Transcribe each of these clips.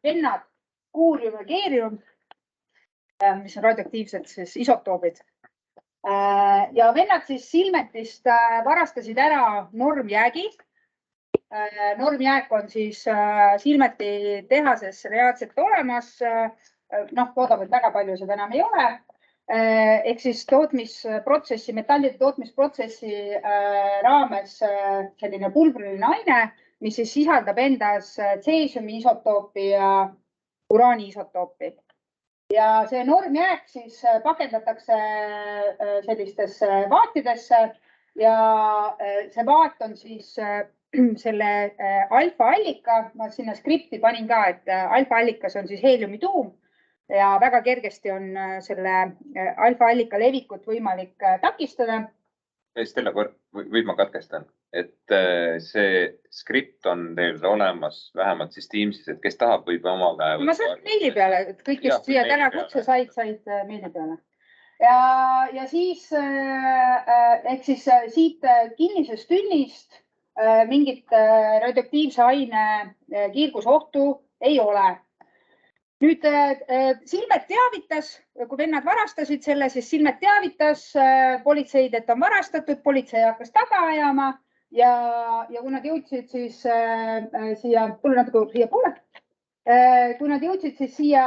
vennad kuurium ja keerium, mis on radioaktiivsed siis isotoobid. Ja vennad siis Silmetist varastasid ära normjäägi. Normjääk on siis Silmeti tehases reaalselt olemas. Loodab, et väga palju seda enam ei ole. Ehk siis tootmisprotsessi, metallide tootmisprotsessi raames selline pulbriline aine, mis siis sisaldab endas tseesiumi isotoopi ja uraani isotoopi. Ja see normjääk siis pakendatakse sellistesse vaatidesse ja see vaat on siis selle alfa-allika. Ma sinna skripti panin ka, et alfa-allikas on siis heeliumituum. Ja väga kergesti on selle alfa-allika levikut võimalik takistada. Stella, võib ma katkestan, et see skript on teil olemas vähemalt siis Teamsis, et kes tahab, võib oma käe. Ma saan meili peale, et kõik, kes siia täna kutse said meili peale. Ja siis, ehk siis siit kinnisest tünnist mingit radioaktiivse aine kiirgusohtu ei ole. Nüüd Silmet teavitas, kui vennad varastasid selle, siis Silmet teavitas politseid, et on varastatud, politsei hakkas taga ajama ja kui nad jõudsid siis siia, tule natuke siia poole, kui nad jõudsid siis siia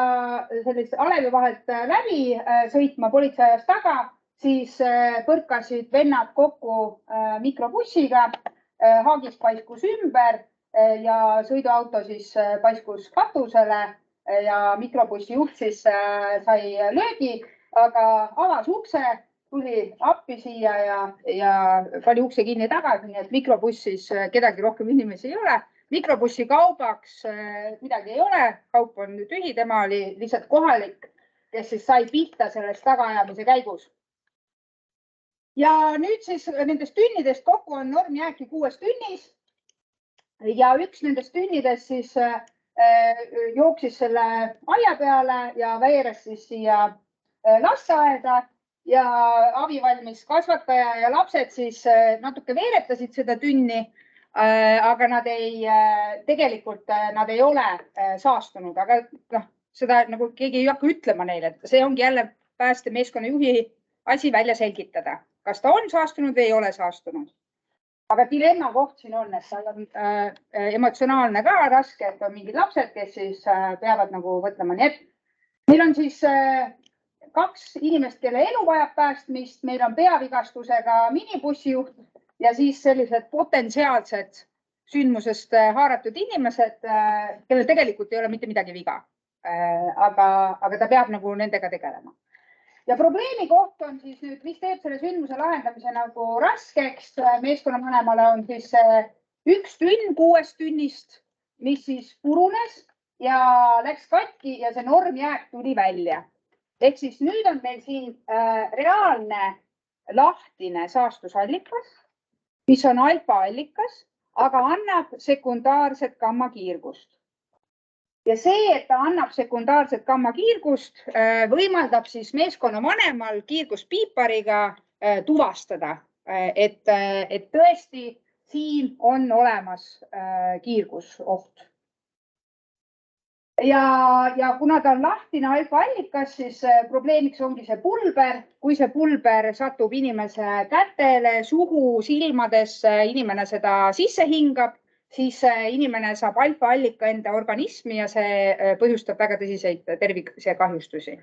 sellist alevi vahelt läbi sõitma politseiajast taga, siis põrkasid vennad kokku mikrobussiga, haagis paiskus ümber ja sõiduauto siis paiskus katusele. Ja mikrobussi juht siis sai löögi, aga avas ukse, tuli appi siia ja pani ukse kinni tagasi, nii et mikrobussis kedagi rohkem inimesi ei ole. Mikrobussi kaubaks midagi ei ole, kaup on tühi, tema oli lihtsalt kohalik, kes siis sai pihta sellest tagaajamise käigus. Ja nüüd siis nendest tünnidest kokku on normjääki 6 tünnis ja üks nendest tünnidest siis jooksis selle aia peale ja veeres siis siia lasteaeda ja abivalmis kasvataja ja lapsed siis natuke veeretasid seda tünni, aga tegelikult nad ei ole saastunud, aga seda nagu keegi ei hakka ütlema neile, et see ongi jälle päästemeeskonna juhi asi välja selgitada, kas ta on saastunud või ei ole saastunud. Aga dilemma koht siin on, et see on emotsionaalne ka raske, et on mingid lapsed, kes siis peavad nagu võtlema. Nii et meil on siis 2 inimest, kelle elu vajab päästmist, meil on peavigastusega minibussijuht ja siis sellised potentsiaalsed sündmusest haaratud inimesed, kellel tegelikult ei ole mitte midagi viga. Aga ta peab nagu nendega tegelema. Ja probleemi koht on siis nüüd, mis teeb selle sündmuse lahendamise nagu raskeks. Meeskonnavanemale on siis üks tünn 6 tünnist, mis siis purunes ja läks katki ja see normjääk tuli välja. Ehk siis nüüd on meil siin reaalne lahtine saastusallikas, mis on alfa-allikas, aga annab sekundaarset gammakiirgust. Ja see, et ta annab sekundaarset gammakiirgust, võimaldab siis meeskonnavanemal kiirguspiipariga tuvastada, et tõesti siin on olemas kiirgusoht. Ja kuna ta on lahtine alfa-allikas, siis probleemiks ongi see pulber. Kui see pulber satub inimese kätele, suhu, silmadesse, inimene seda sisse hingab, siis inimene saab alfa-allika enda organismi ja see põhjustab väga tõsiseid tervise kahjustusi.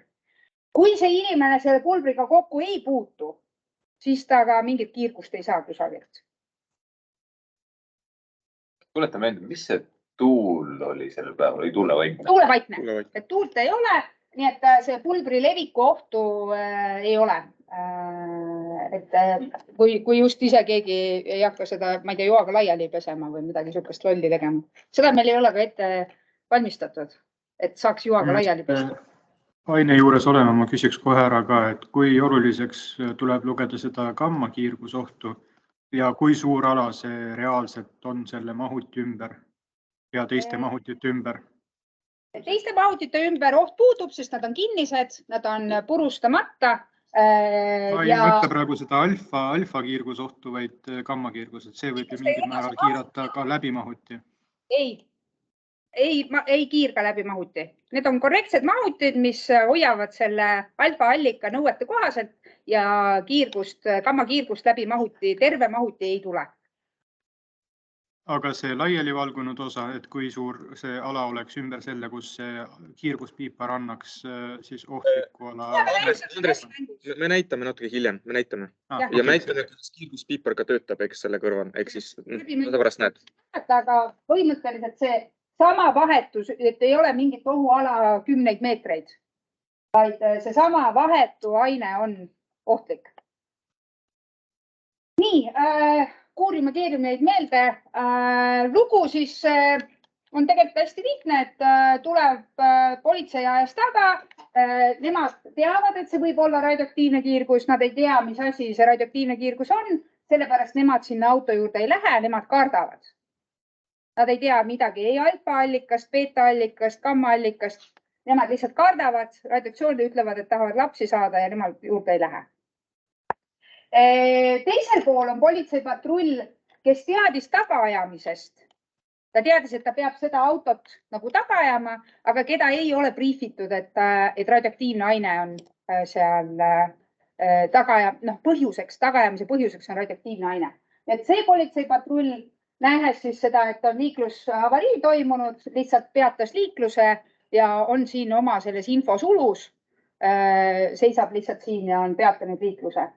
Kui see inimene selle pulbriga kokku ei puutu, siis ta ka mingit kiirgust ei saa kusagilt. Tuleta meelde, mis see tuul oli sellel päeval? Oli tuulevaikne? Tuulevaikne. Et tuult ei ole, nii et see pulbri leviku ohtu ei ole. Et kui just ise keegi ei hakka seda, ma ei tea, joaga laiali pesema või midagi sihukest lolli tegema. Seda meil ei ole ka ette valmistatud, et saaks joaga laiali pesta. Aine juures olema ma küsiks kohe ära ka, et kui oluliseks tuleb lugeda seda gammakiirgusohtu ja kui suur ala see reaalselt on selle mahuti ümber ja teiste mahutite ümber? Teiste mahutite ümber oht puudub, sest nad on kinnised, nad on purustamata. Ma ei mõtle praegu seda alfa kiirgusohtu, vaid gammakiirgus, et see võib ju mingil määral kiirata ka läbi mahuti. Ei, ei kiirga läbi mahuti. Need on korrektsed mahutid, mis hoiavad selle alfa-allika nõuete kohaselt ja gamma-kiirgust läbi mahuti, terve mahuti ei tule. Aga see laiali valgunud osa, et kui suur see ala oleks ümber selle, kus see kiirguspiipar annaks siis ohtliku ala? Andres, me näitame natuke hiljem, me näitame. Ja me näitame, kuidas kiirguspiipar ka töötab, eks selle kõrval, eks siis pärast näed. Aga põhimõtteliselt see sama vahetus, et ei ole mingit ohuala 10 meetreid, vaid see sama vahetu aine on ohtlik. Nii, kuurima keerumeid meelde. Lugu siis on tegelikult hästi lihtne, et tuleb politsei ajas taga. Nemad teavad, et see võib olla radioaktiivne kiirgus. Nad ei tea, mis asi see radioaktiivne kiirgus on. Sellepärast nemad sinna auto juurde ei lähe, nemad kardavad. Nad ei tea midagi ei alfa-allikast, beta-allikast, gamma-allikast. Nemad lihtsalt kardavad, radioaktsioonid ütlevad, et tahavad lapsi saada ja nemad juurde ei lähe. Teisel pool on politseipatrull, kes teadis tagaajamisest. Ta teadis, et ta peab seda autot nagu taga ajama, aga keda ei ole briifitud, et radioaktiivne aine on seal tagaajamise põhjuseks on radioaktiivne aine. Et see politseipatrull nähes siis seda, et on liiklusavarii toimunud, lihtsalt peatas liikluse ja on siin oma selles infosulus, seisab lihtsalt siin ja on peatanud liikluse.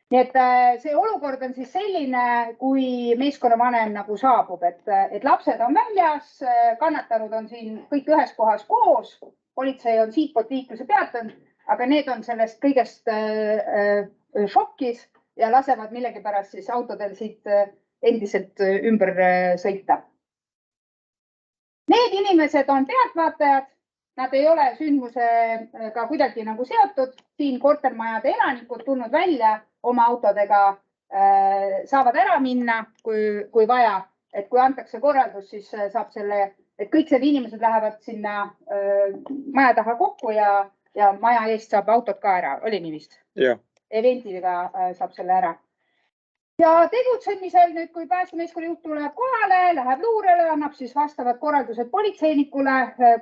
Nii et see olukord on siis selline, kui meeskonnavanem nagu saabub, et lapsed on väljas, kannatanud on siin kõik ühes kohas koos, politsei on siitpoolt liikluse peatanud, aga need on sellest kõigest šokis ja lasevad millegipärast siis autodel siit endiselt ümber sõita. Need inimesed on pealtvaatajad, nad ei ole sündmusega kuidagi nagu seotud, siin kortermajade elanikud tulnud välja oma autodega, saavad ära minna, kui vaja, et kui antakse korraldus, siis saab selle, et kõik need inimesed lähevad sinna maja taha kokku ja maja eest saab autot ka ära, oli nii vist? Eventiga saab selle ära. Ja tegutsemisel nüüd, kui päästemeeskonna juht tuleb kohale, läheb luurele, annab siis vastavad korraldused politseinikule,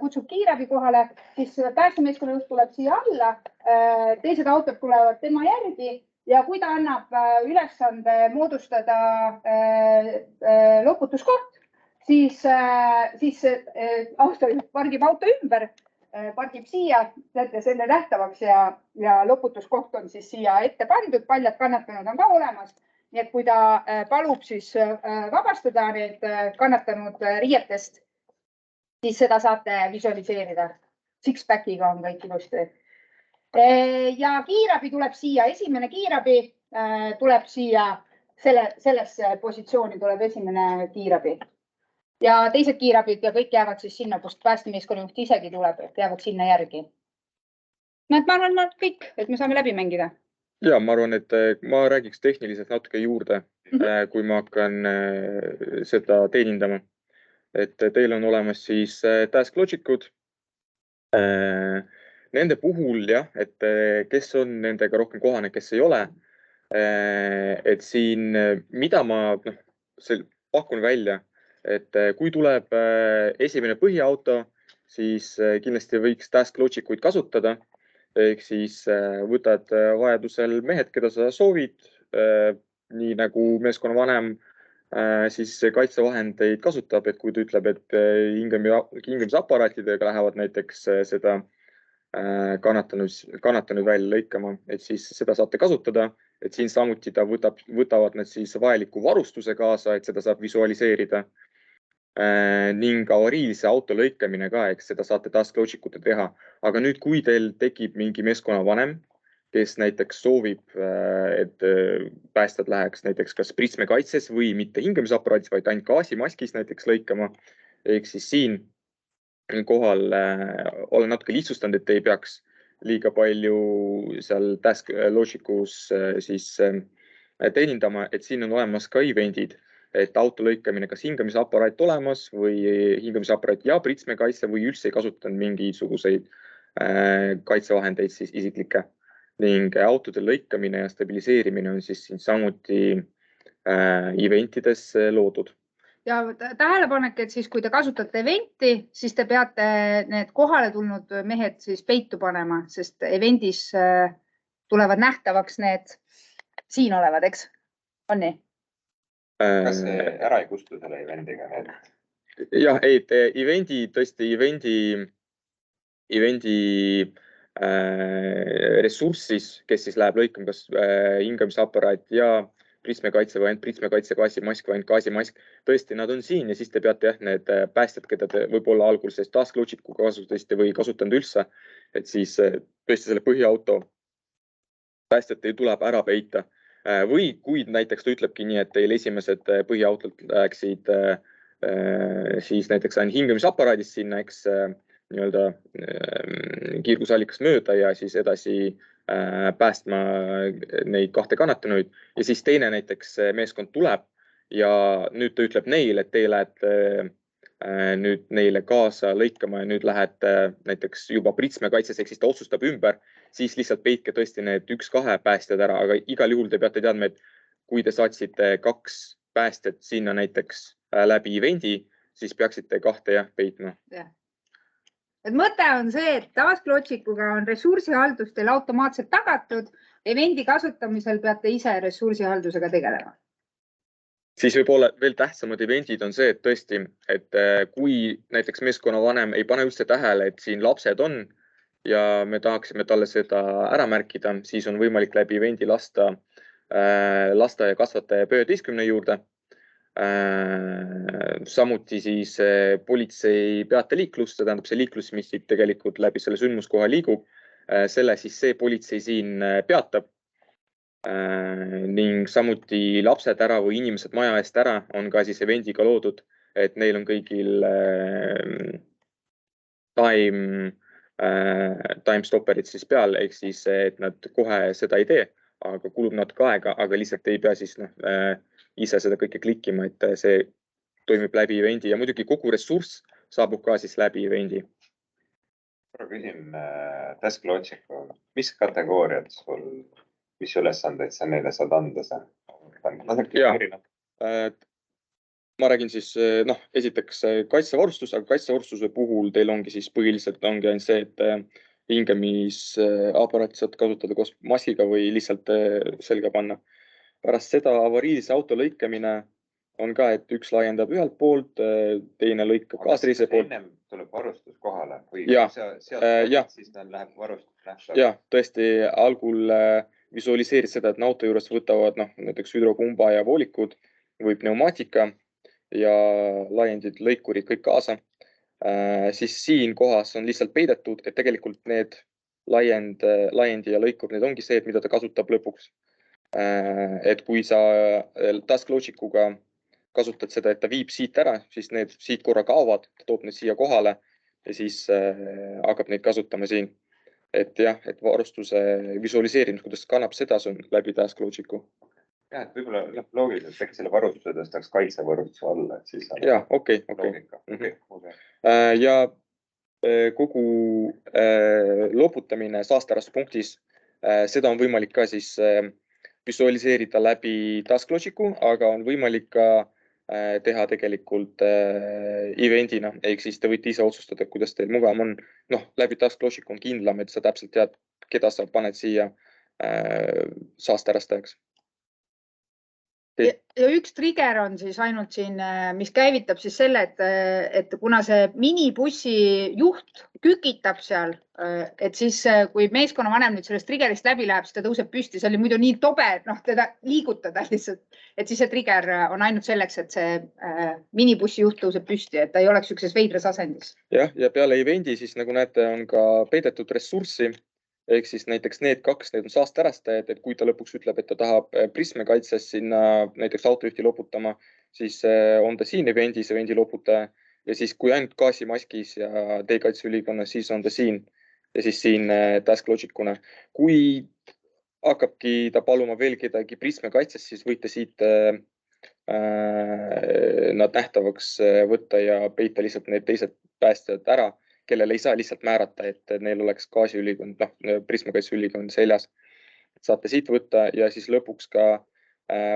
kutsub kiirabi kohale, siis päästemeeskonna juht tuleb siia alla, teised autod tulevad tema järgi ja kui ta annab ülesande moodustada loputuskoht, siis auto pargib auto ümber, pargib siia, teete selle nähtavaks ja loputuskoht on siis siia ette pandud, paljad kannatanud on ka olemas. Nii et kui ta palub siis vabastada need kannatanud riietest, siis seda saate visualiseerida. Six-packiga on kõik ilusti. Ja kiirabi tuleb siia, esimene kiirabi tuleb siia, sellesse positsiooni tuleb esimene kiirabi. Ja teised kiirabid ja kõik jäävad siis sinna, kust päästemeeskonna juht isegi tuleb, et jäävad sinna järgi. Ma arvan, et kõik, et me saame läbi mängida. Ja ma arvan, et ma räägiks tehniliselt natuke juurde, kui ma hakkan seda teenindama. Et teil on olemas siis task logic'ud. Nende puhul, jah, et kes on nendega rohkem kohane, kes ei ole. Et siin, mida ma pakun välja, et kui tuleb esimene põhiauto, siis kindlasti võiks task logic'uid kasutada. Ehk siis võtad vajadusel mehed, keda sa soovid, nii nagu meeskonnavanem siis kaitsevahendeid kasutab, et kui ta ütleb, et hingamisaparaatidega lähevad näiteks seda kannatanud välja lõikama, et siis seda saate kasutada, et siin samuti võtavad nad siis vajaliku varustuse kaasa, et seda saab visualiseerida. Ning avariilise auto lõikamine ka, eks seda saate task logic'ute teha. Aga nüüd, kui teil tekib mingi meeskonnavanem, kes näiteks soovib, et päästjad läheks näiteks kas pritsmekaitses või mitte hingamisaparaadis, vaid ainult gaasimaskis näiteks lõikama. Ehk siis siin kohal olen natuke lihtsustanud, et ei peaks liiga palju seal task logic'us siis teenindama, et siin on olemas ka eventid. Et auto lõikamine kas hingamisaparaat olemas või hingamisaparaat ja pritsmekaitse või üldse ei kasutanud mingisuguseid kaitsevahendeid siis isiklikke. Ning autode lõikamine ja stabiliseerimine on siis siin samuti eventides loodud. ja tähelepanek, et siis kui te kasutate eventi, siis te peate need kohale tulnud mehed siis peitu panema, sest eventis tulevad nähtavaks need siin olevad, eks? On nii? Kas see ära ei kustu selle evendiga need? Jah, ei, tõesti evendi ressurssis, kes siis läheb lõikama kas hingamisaparaat ja prismekaitse või ainult prismekaitse gaasimask või ainult gaasimask. Tõesti, nad on siin ja siis te peate need päästjad, keda te võib-olla algul sellest tasklogicuga kasutasite või ei kasutanud üldse, et siis tõesti selle põhiauto päästjate tuleb ära peita. Või kui näiteks ta ütlebki nii, et teil esimesed põhiautolt läksid siis näiteks ainult hingamisaparaadist sinna, eks nii-öelda kiirgusallikas mööda ja siis edasi päästma neid kahte kannatanuid ja siis teine näiteks meeskond tuleb ja nüüd ta ütleb neile, et teie lähete nüüd neile kaasa lõikama ja nüüd lähete näiteks juba pritsmekaitses, ehk siis ta otsustab ümber, siis lihtsalt peitke tõesti need 1-2 päästjad ära, aga igal juhul te peate teadma, et kui te saatsite 2 päästjat sinna näiteks läbi evendi, siis peaksite 2 peitma. Et mõte on see, et tasklogicuga on ressursihaldus teil automaatselt tagatud. Evendi kasutamisel peate ise ressursihaldusega tegelema. Siis võib-olla veel tähtsamad evendid on see, et tõesti, et kui näiteks meeskonnavanem ei pane üldse tähele, et siin lapsed on ja me tahaksime talle seda ära märkida, siis on võimalik läbi evendi lasta lasteaia kasvataja 11 juurde. Samuti siis politsei peateliiklust, see tähendab see liiklus, mis siit tegelikult läbi selle sündmuskoha liigub, selle siis see politsei siin peatab. Ning samuti lapsed ära või inimesed maja eest ära on ka siis evendiga loodud, et neil on kõigil time stopperid siis peal, ehk siis, et nad kohe seda ei tee, aga kulub natuke aega, aga lihtsalt ei pea siis ise seda kõike klikkima, et see toimib läbi evendi ja muidugi kogu ressurss saabub ka siis läbi evendi. Küsin tasklogicu, mis kategooriad sul, mis ülesandeid sa neile saad anda? Ma räägin siis, esiteks kaitsevarustus, aga kaitsevarustuse puhul teil ongi siis põhiliselt ongi ainult see, et hingamisaparaat saad kasutada koos maskiga või lihtsalt selga panna. Pärast seda avariilise auto lõikamine on ka, et üks laiendab ühelt poolt, teine lõikab kaasreise poolt. Ennem tuleb varustus kohale või siis läheb varustus nähtav? Jah, tõesti algul visualiseerid seda, et auto juures võtavad näiteks hüdropumba ja voolikud või pneumaatika ja laiendid, lõikurid kõik kaasa. Siis siin kohas on lihtsalt peidetud, et tegelikult need laiendi ja lõikur, need ongi see, mida ta kasutab lõpuks. Et kui sa tasklogicuga kasutad seda, et ta viib siit ära, siis need siit korra kaovad, ta toob need siia kohale ja siis hakkab neid kasutama siin. Et jah, et varustuse visualiseerimine, kuidas kannab seda, see on läbi tasklogicu. Jah, et võib-olla loogiliselt äkki selle varustuse tõstaks kaitsevõrustuse alla, et siis ja, okei. Ja kogu loputamine saasterasse punktis, seda on võimalik ka siis visualiseerida läbi tasklogicu, aga on võimalik ka teha tegelikult evendina, ehk siis te võite ise otsustada, kuidas teil mugavam on. Läbi tasklogicu on kindlam, et sa täpselt tead, keda sa paned siia saasterastajaks. Ja üks trigger on siis ainult siin, mis käivitab siis selle, et kuna see minibussi juht kükitab seal, et siis kui meeskonnavanem nüüd sellest triggerist läbi läheb, siis ta tõuseb püsti. See oli muidu nii tobe, et teda liigutada lihtsalt, et siis see trigger on ainult selleks, et see minibussi juht tõuseb püsti, et ta ei oleks ükses veidras asendis. Jah, ja peale evendi siis nagu näete, on ka peidetud ressurssi. Ehk siis näiteks need 2, need on saastärastajad, et kui ta lõpuks ütleb, et ta tahab prismekaitses sinna näiteks autojuhti loputama, siis on ta siin evendis, evendi loputaja ja siis kui ainult gaasimaskis ja teekaitseülikonnas, siis on ta siin ja siis siin tasklogicuna. Kui hakkabki ta paluma veel kedagi prismekaitses, siis võite siit nad nähtavaks võtta ja peita lihtsalt need teised päästjad ära, kellel ei saa lihtsalt määrata, et neil oleks gaasiülikond, prismakaitseülikond seljas. Saate siit võtta ja siis lõpuks ka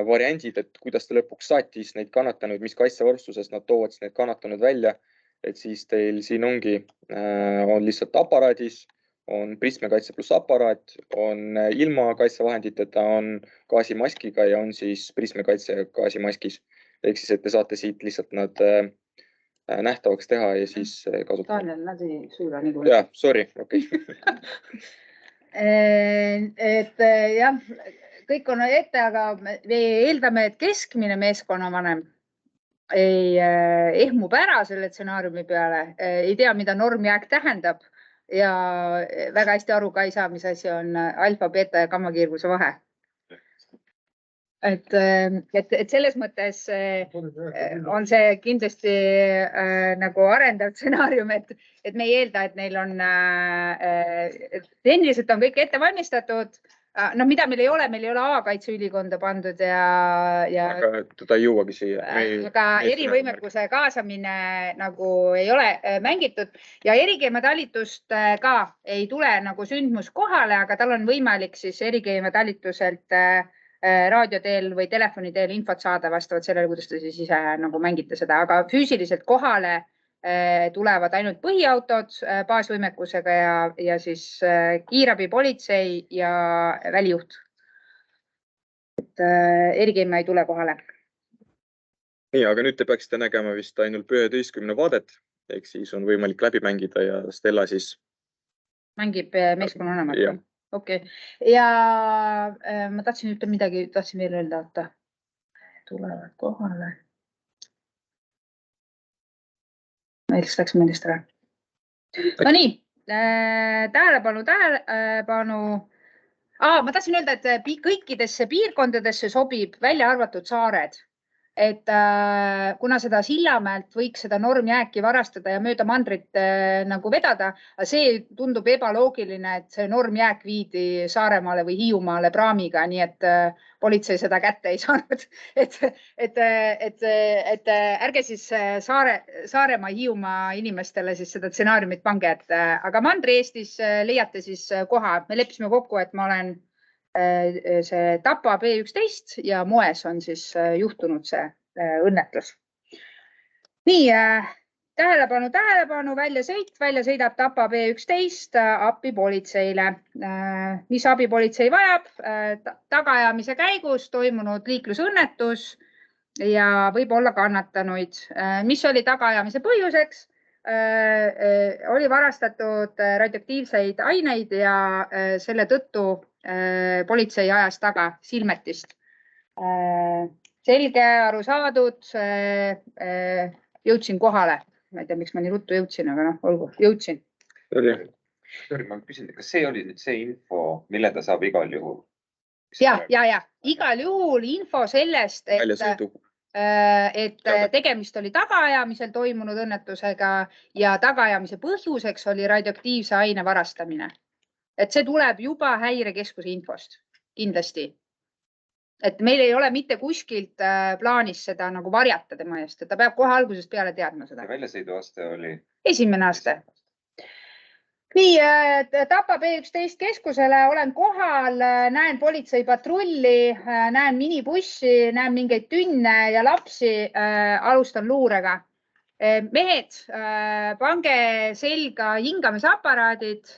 variandid, et kuidas ta lõpuks saatis neid kannatanuid, mis kaitsevarustuses nad toovad need kannatanud välja. Et siis teil siin ongi, on lihtsalt aparaadis, on prismekaitse pluss aparaat, on ilma kaitsevahenditeta, on gaasimaskiga ja on siis prismekaitse gaasimaskis. Ehk siis, et te saate siit lihtsalt nad nähtavaks teha ja siis kasutada. Daniel, nad ei suuda nii kui. Jah, sorry, okei. Et jah, kõik on ette, aga me eeldame, et keskmine meeskonnavanem ei ehmub ära selle stsenaariumi peale, ei tea, mida normjääk tähendab ja väga hästi aru ka ei saa, mis asi on alfa, beta ja gammakiirguse vahe. Et selles mõttes on see kindlasti nagu arendav stsenaarium, et me ei eelda, et neil on tehniliselt on kõik ette valmistatud. No mida meil ei ole A-kaitseülikonda pandud ja aga teda ei jõuagi siia. Aga erivõimekuse kaasamine nagu ei ole mängitud ja erikeemiatalitust ka ei tule nagu sündmus kohale, aga tal on võimalik siis erikeemiatalituselt raadio teel või telefoni teel infot saada vastavalt sellele, kuidas te siis ise nagu mängite seda, aga füüsiliselt kohale tulevad ainult põhiautod baasvõimekusega ja siis kiirabi, politsei ja välijuht. Et erikeemia ei tule kohale. Nii, aga nüüd te peaksite nägema vist ainult 11 vaadet, ehk siis on võimalik läbi mängida ja Stella siis mängib meeskonna olemat. Okei. Ja ma tahtsin ütelda midagi, tahtsin veel öelda, oota. Tulevad kohale. Meil läks meelest ära. No nii, tähelepanu. Ma tahtsin öelda, et kõikidesse piirkondadesse sobib välja arvatud saared. Et kuna seda Sillamäelt võiks seda normjääki varastada ja mööda mandrit nagu vedada, see tundub ebaloogiline, et see normjääk viidi Saaremaale või Hiiumaale praamiga, nii et politsei seda kätte ei saanud. Et ärge siis Saaremaa, Hiiumaa inimestele siis seda stsenaariumit pange, aga Mandri-Eestis leiate siis koha. Me leppisime kokku, et ma olen see Tapa B11 ja Moes on siis juhtunud see õnnetus. Nii, tähelepanu, välja sõidab Tapa B11 appi politseile. Mis abipolitsei vajab? Tagaajamise käigus toimunud liiklusõnnetus ja võib olla kannatanuid. Mis oli tagaajamise põhjuseks? Oli varastatud radioaktiivseid aineid ja selle tõttu politsei ajas taga Silmetist. Selge, aru saadud, jõudsin kohale. Ma ei tea, miks ma nii ruttu jõudsin, aga noh, olgu, jõudsin. Ma küsin, kas see oli nüüd see info, mille ta saab igal juhul? Ja. Igal juhul info sellest, et tegemist oli tagaajamisel toimunud õnnetusega ja tagaajamise põhjuseks oli radioaktiivse aine varastamine. Et see tuleb juba häirekeskuse infost, kindlasti. Et meil ei ole mitte kuskilt plaanis seda nagu varjata tema eest, et ta peab kohe algusest peale teadma seda. Väljasõiduaste oli? 1. aste. Nii, Tapa B11 keskusele olen kohal, näen politseipatrulli, näen minibussi, näen mingeid tünne ja lapsi, alustan luurega. Mehed, pange selga hingamisaparaadid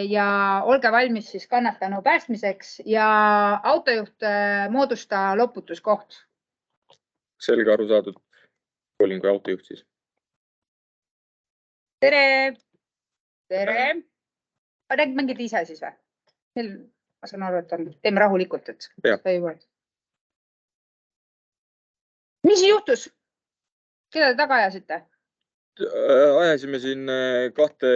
ja olge valmis siis kannatanu päästmiseks ja autojuht moodusta loputuskoht. Selge, aru saadud. Olin kui autojuht siis. Tere! Mängid ise siis või? Ma saan aru, et teeme rahulikult, et sa ei võet. Mis juhtus? Keda te taga ajasite? Ajasime siin 2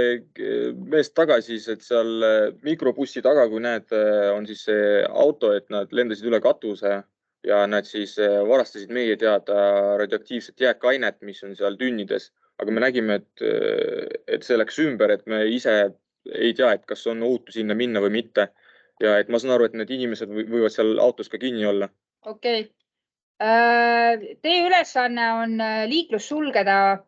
meest tagasi, et seal mikrobussi taga, kui näed, on siis see auto, et nad lendasid üle katuse ja nad siis varastasid meie teada radioaktiivset jääkainet, mis on seal tünnides. Aga me nägime, et see läks ümber, et me ise ei tea, et kas on ohutu sinna minna või mitte. Ja et ma saan aru, et need inimesed võivad seal autos ka kinni olla. Okei. Teie ülesanne on liiklus sulgeda,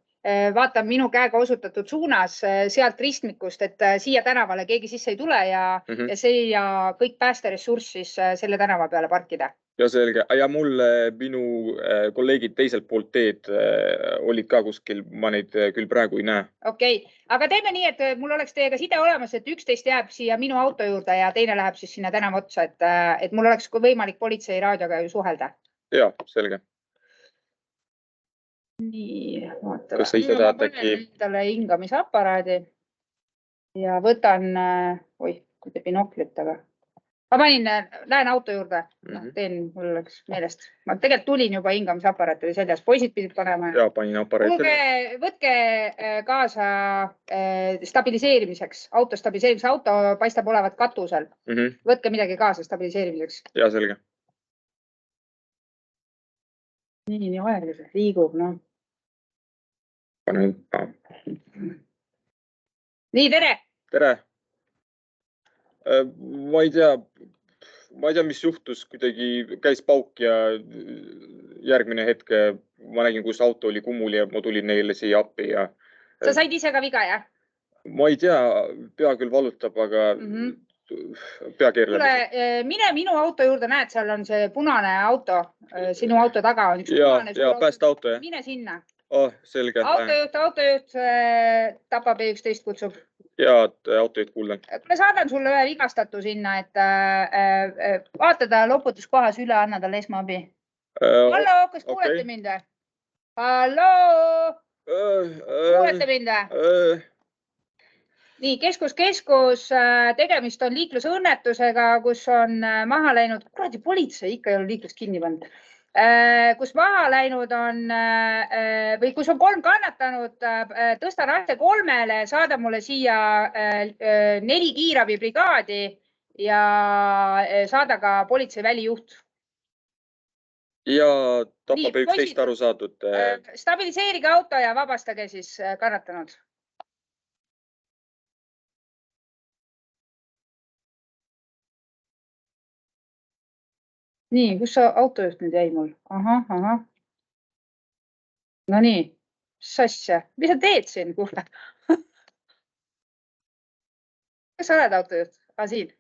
vaatan minu käega osutatud suunas sealt ristmikust, et siia tänavale keegi sisse ei tule ja see ja kõik päästeressurss siis selle tänava peale parkida. Ja selge. Ja mul minu kolleegid teiselt poolt teed olid ka kuskil, ma neid küll praegu ei näe. Okei, aga teeme nii, et mul oleks teiega side olemas, et 11 jääb siia minu auto juurde ja teine läheb siis sinna tänava otsa, et mul oleks võimalik politsei raadioga ju suhelda. Ja, selge. Nii, vaatame. Kas sa ise tahad äkki... Endale hingamisaparaadi ja võtan, kui binoklit, aga ma panin, lähen auto juurde, teen, mul oleks meelest. Ma tegelikult tulin juba hingamisaparaat oli seljas, poisid pidid panema. Ja, panin aparaati. Võtke kaasa stabiliseerimiseks, auto stabiliseerimiseks. Auto paistab olevat katusel. Võtke midagi kaasa stabiliseerimiseks. Ja, selge. Nii aeglaselt liigub, noh. Nii, tere! Tere! Ma ei tea, mis juhtus, kuidagi käis pauk ja järgmine hetk ma nägin, kus auto oli kummuli ja ma tulin neile siia appi ja... Sa said ise ka viga, jah? Ma ei tea, pea küll valutab, aga pea keerleb. Mine minu auto juurde, näed, seal on see punane auto, sinu auto taga on üks punane. Ja, päästa auto, jah? Mine sinna. Selge. Autojuht Tapa B11 kutsub. Ja, autojuht kuuldan. Ma saadan sulle ühe vigastatu sinna, et vaatada loputuskohas üle, anna talle esmaabi. Hallo, kas kuulete mind? Hallo? Kuulete mind? Nii, keskus. Tegemist on liiklusõnnetusega, kus on maha läinud, kuradi politsei ikka ei ole liiklust kinni pannud. Kus maha läinud on või kus on 3 kannatanud, tõstan asja 3-le, saada mulle siia 4 kiirabibrigaadi ja saada ka politsei välijuht. Ja Tapa B11 aru saadud. Stabiliseerige auto ja vabastage siis kannatanud. Nii, kus autojuht nüüd jäi mul? Aha. No nii, mis asja? Mis sa teed siin, kuule? Kas sa oled autojuht? Siin.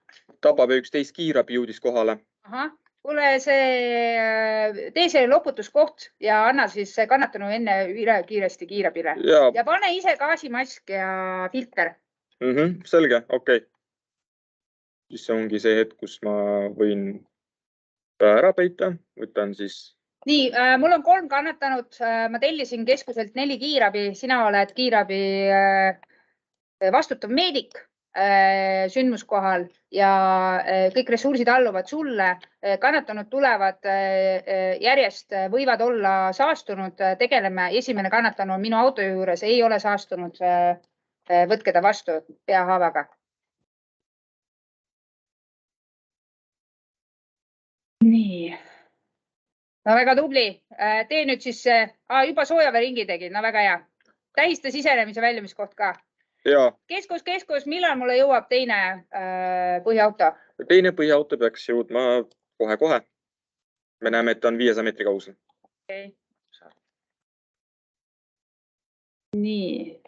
Tapa B11 kiirabi jõudis kohale. Aha, kuule tee see loputuskoht ja anna siis kannatanu enne üle kiiresti kiirabile. Ja pane ise gaasimask ja filter. Selge, okei. Siis see ongi see hetk, kus ma võin ära peita, võtan siis... Nii, mul on 3 kannatanud. Ma tellisin keskuselt 4 kiirabi. Sina oled kiirabi vastutav meedik sündmuskohal ja kõik ressursid alluvad sulle. Kannatanud tulevad järjest, võivad olla saastunud. Tegeleme. Esimene kannatanu on minu auto juures, ei ole saastunud. Võtke ta vastu peahaavaga. Nii. No väga tubli. Tee nüüd siis, juba soojaveringi tegid, no väga hea. Tähista sisenemise väljamiskoht ka. Keskus, millal mulle jõuab teine põhiauto? Teine põhiauto peaks jõudma kohe-kohe. Me näeme, et ta on 500 meetri kaugusel. Nii.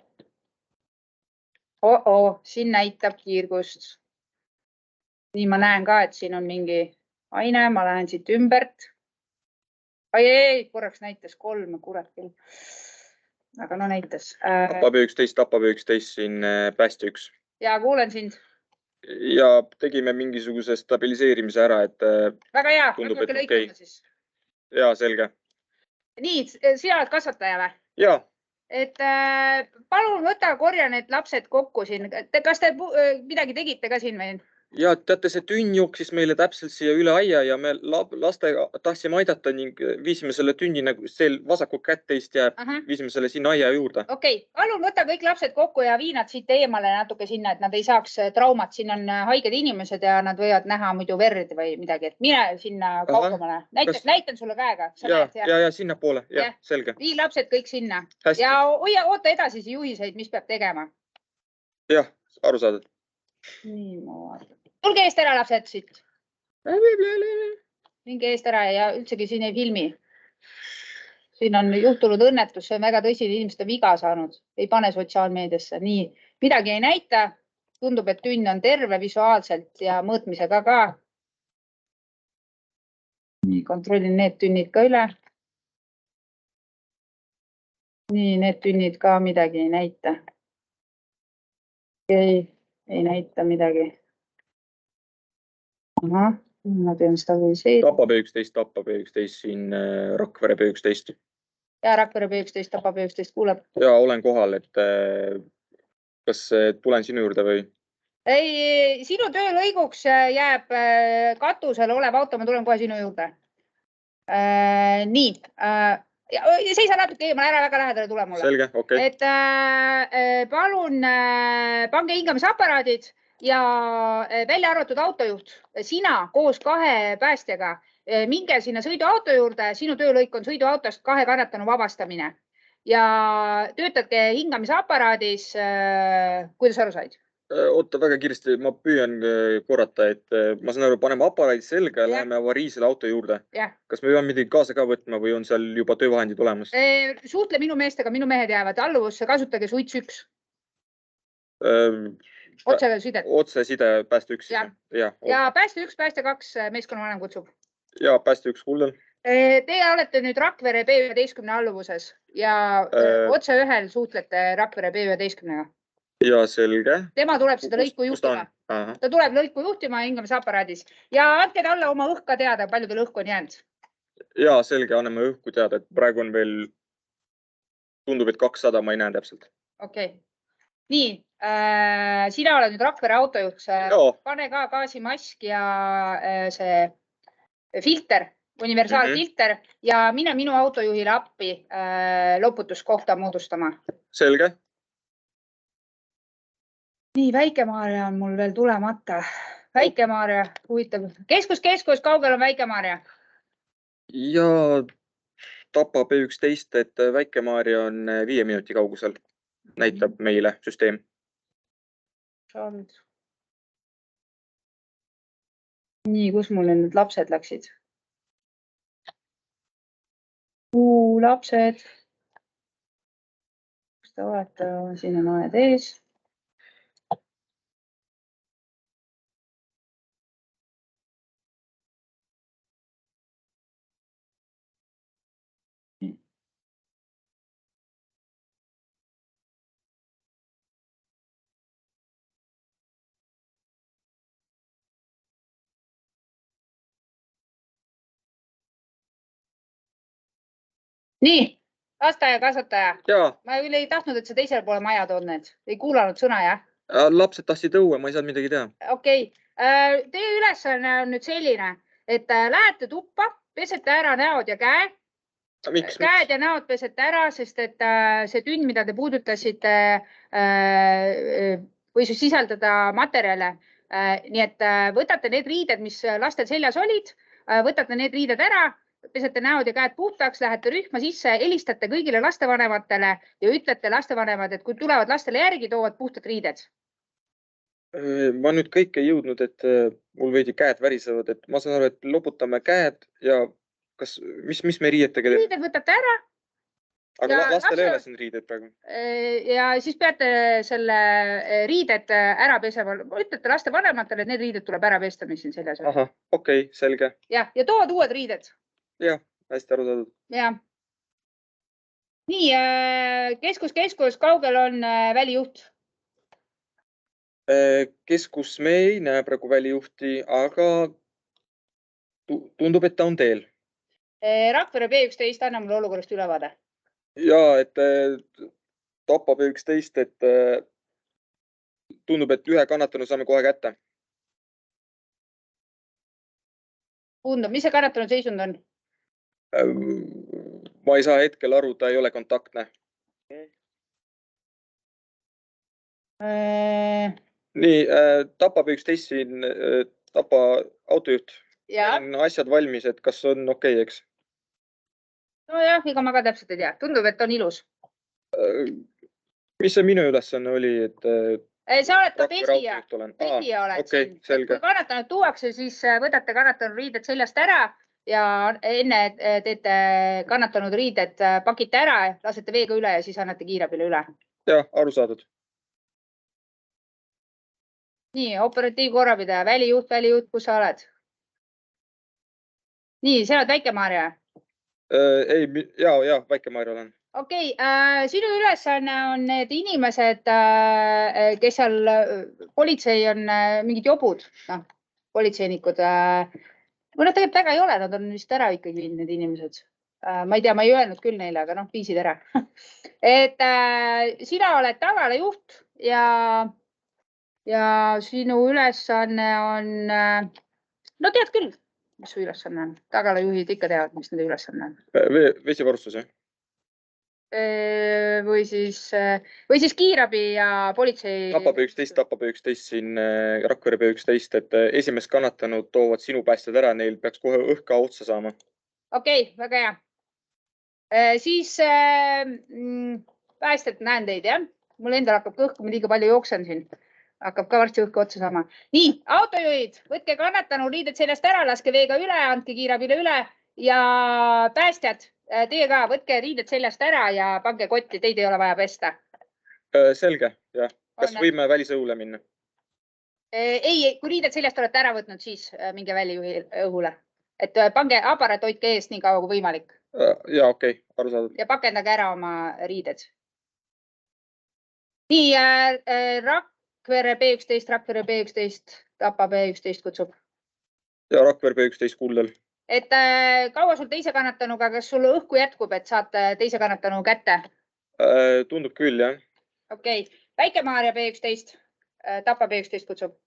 Siin näitab kiirgust. Nii, ma näen ka, et siin on mingi aine, ma lähen siit ümbert. Korraks näitas 3, kurat küll. Aga no näitas. Tapa B11 siin päästja 1. Ja kuulen sind. Ja tegime mingisuguse stabiliseerimise ära, et väga hea, tundub, et okei. Ja, selge. Nii, sina oled kasvataja või? Ja. Et palun võta korja need lapsed kokku siin. Kas te midagi tegite ka siin või? Ja teate, see tünn jooksis meile täpselt siia üle aia ja me lastega tahtsime aidata ning viisime selle tünni, nagu see vasaku kätt teist jääb, viisime selle sinna aia juurde. Okei, palun võta kõik lapsed kokku ja vii nad siit eemale natuke sinna, et nad ei saaks traumat. Siin on haiged inimesed ja nad võivad näha muidu verd või midagi, et mine sinna kaugemale. Näitan sulle käega. Ja sinna poole, ja, selge. Vii lapsed kõik sinna. Ja oota edasisi juhiseid, mis peab tegema. Jah, aru saadud. Nii, ma vaatan. Tulge eest ära lapsed siit. Minge eest ära ja üldsegi siin ei filmi. Siin on juhtunud õnnetus, see on väga tõsine, inimesed on viga saanud. Ei pane sotsiaalmeediasse. Nii, midagi ei näita. Tundub, et tünn on terve visuaalselt ja mõõtmisega ka. nii, kontrollin need tünnid ka üle. Nii, need tünnid ka midagi ei näita. Ei näita midagi. Ahah, ma teen stabiliseerida. Tapa B11 siin Rakvere B11. Ja Rakvere B11, Tapa B11 kuuleb. Ja olen kohal, et kas tulen sinu juurde või? Ei, sinu töölõiguks jääb katusel olev auto, ma tulen kohe sinu juurde. Nii, seisa natuke eemal, ära väga lähedale tule mulle. Selge, okei. Et palun pange hingamisaparaadid ja välja arvatud autojuht, sina koos 2 päästjaga, minge sinna sõiduauto juurde, sinu töölõik on sõiduautost 2 kannatanu vabastamine ja töötage hingamisaparaadis, kuidas aru said? Oota väga kiiresti, ma püüan korrata, et ma saan aru, paneme aparaadi selga ja läheme avariisele auto juurde. Jah. Kas me peame midagi kaasa ka võtma või on seal juba töövahendid olemas? Suhtle minu meestega, minu mehed jäävad alluvusse, kasutage switch 1. Otsesidet. Otseside pääste 1. Ja pääste 1, pääste 2 meeskonnavanem kutsub. Ja pääste 1 kuuldel. Teie olete nüüd Rakvere B11 alluvuses ja otse ühel suhtlete Rakvere B11-ga. Ja selge. Tema tuleb seda lõiku juhtima. Ta tuleb lõiku juhtima hingamisaparaadis ja andke talle oma õhka teada, palju teil õhku on jäänud. Ja selge, anname õhku teada, et praegu on veel, tundub, et 200, ma ei näe täpselt. Okei. Nii, sina oled nüüd Rakvere autojuht, pane ka gaasimask ja see filter, universaalfilter ja mine minu autojuhile appi loputuskohta moodustama. Selge. Nii, Väike-Maarja on mul veel tulemata. Väike-Maarja, huvitav. Keskus, kaugel on Väike-Maarja? Ja Tapa B11, et Väike-Maarja on 5 minuti kaugusel. Näitab meile süsteem. Nii, kus mul nüüd lapsed läksid? Lapsed. Kus te olete? Siin on aed ees. Nii, lasteaiakasvataja. Ma küll ei tahtnud, et sa teisele poole maja tood need. Ei kuulanud sõna, jah? Lapsed tahtsid õue, ma ei saanud midagi teha. Okei. Teie ülesanne on nüüd selline, et lähete tuppa, pesete ära näod ja käe. Käed ja näod pesete ära, sest et see tünn, mida te puudutasite, võis sisaldada materjale. Nii et võtate need riided, mis lastel seljas olid, võtate need riided ära, pesete näod ja käed puhtaks, lähete rühma sisse, helistate kõigile lastevanematele ja ütlete lastevanemad, et kui tulevad lastele järgi, toovad puhtad riided. Ma nüüd kõik ei jõudnud, et mul veidi käed värisevad, et ma saan aru, et loputame käed ja mis me riietega teeme? Riided võtate ära. Aga lastel ei ole siin riided praegu. Ja siis peate selle riided ära pesema. Ütlete lastevanematele, et need riided tuleb ära pesta, mis siin seljas on. Ahah, okei, selge. Ja toovad uued riided. Jah, hästi aru saadud. Ja. Nii, keskus, kaugel on välijuht? Keskus me ei näe praegu välijuhti, aga tundub, et ta on teel. Rakvere B11, anna mulle olukorrast ülevaade. Ja, et Tapa B11, et tundub, et ühe kannatanu saame kohe kätte. Tundub, mis see kannatanu seisund on? Ma ei saa hetkel aru, ta ei ole kontaktne. Nii, Tapa B11 siin, Tapa autojuht. On asjad valmis, et kas on okei, eks? Nojah, ega ma ka täpselt ei tea. Tundub, et on ilus. Mis see minu ülesanne oli, et... Sa oled ka pesija. Pesija oled siin. Selge. Kui kannatanud tuuakse, siis võtate kannatanud riided seljast ära ja enne teete kannatanud riided, pakite ära, lasete veega üle ja siis annate kiirabile üle. Jah, aru saadud. Nii, operatiivkorrapidaja, välijuht, kus sa oled? nii, sa oled Väike-Maarja? ei, ja Väike-Maarja olen. Okei, sinu ülesanne on need inimesed, kes seal, politsei on mingid jobud, noh, politseinikud. Või nad tegelikult väga ei ole, nad on vist ära ikkagi viinud need inimesed. Ma ei tea, ma ei öelnud küll neile, aga noh, viisid ära. Et sina oled tagalajuht ja sinu ülesanne on, no tead küll, mis su ülesanne on. Tagalajuhid ikka teavad, mis nende ülesanne on. Vesivarustus, jah? Või siis kiirabi ja politsei. Tapab 11 siin Rakvere B11, et esimest kannatanud toovad sinu päästjad ära, neil peaks kohe õhka otsa saama. Okei, väga hea. Siis päästjad, näen teid, jah? Mul endal hakkab kõhku, ma liiga palju jooksen siin. Hakkab ka varsti õhku otsa saama. Nii, autojuhid, võtke kannatanu riided sellest ära, laske veega üle, andke kiirabile üle ja päästjad. Teie ka, võtke riided seljast ära ja pange kotti, teid ei ole vaja pesta. Selge, jah. Kas võime välisõhule minna? Ei, kui riided seljast olete ära võtnud, siis minge välijuhi õhule. Et pange aparaat, hoidke eest nii kaua kui võimalik. Ja, okei, aru saadud. Ja pakendage ära oma riided. Nii, Rakvere B11, Rakvere B11, Tapa B11 kutsub. Ja Rakvere B11 kuldel. Et kaua sul teise kannatanuga, kas sul õhku jätkub, et saad teise kannatanu kätte? Tundub küll, jah. Okei. Väike-Maarja B11, Tapa B11 kutsub.